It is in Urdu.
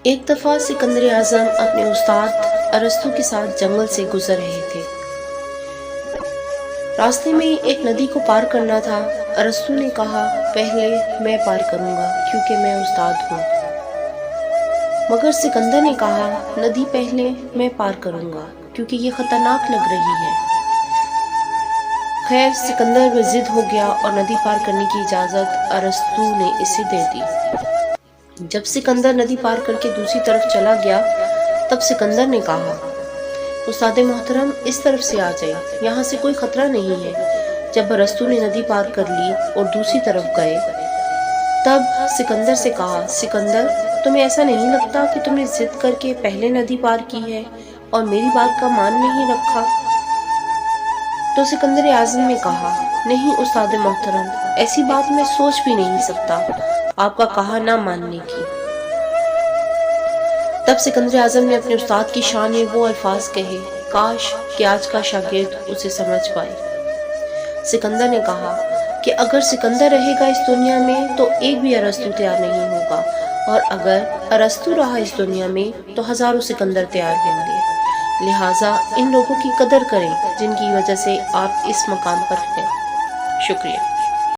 ایک دفعہ سکندر اعظم اپنے استاد ارسطو کے ساتھ جنگل سے گزر رہے تھے۔ راستے میں ایک ندی کو پار کرنا تھا۔ ارسطو نے کہا، پہلے میں پار کروں گا کیونکہ میں استاد ہوں۔ مگر سکندر نے کہا، ندی پہلے، میں پار کروں گا کیونکہ یہ خطرناک لگ رہی ہے۔ خیر سکندر میں ضد ہو گیا اور ندی پار کرنے کی اجازت ارسطو نے اسے دے دی۔ جب سکندر ندی پار کر کے دوسری طرف چلا گیا تب سکندر نے کہا، استاد محترم اس طرف سے آ جائیں، یہاں سے کوئی خطرہ نہیں ہے۔ جب ارسطو نے ندی پار کر لی اور دوسری طرف گئے تب سکندر سے کہا، سکندر تمہیں ایسا نہیں لگتا کہ تم نے ضد کر کے پہلے ندی پار کی ہے اور میری بات کا مان نہیں رکھا؟ تو سکندر اعظم نے کہا، نہیں استاد محترم، ایسی بات میں سوچ بھی نہیں سکتا آپ کا کہا نہ ماننے کی۔ تب سکندر اعظم نے اپنے استاد کی شان میں وہ الفاظ کہے، کاش کہ آج کا شاگرد اسے سمجھ پائے۔ سکندر نے کہا کہ اگر سکندر رہے گا اس دنیا میں تو ایک بھی ارسطو تیار نہیں ہوگا، اور اگر ارسطو رہا اس دنیا میں تو ہزاروں سکندر تیار ہوں گے۔ لہٰذا ان لوگوں کی قدر کریں جن کی وجہ سے آپ اس مقام پر ہیں۔ شکریہ۔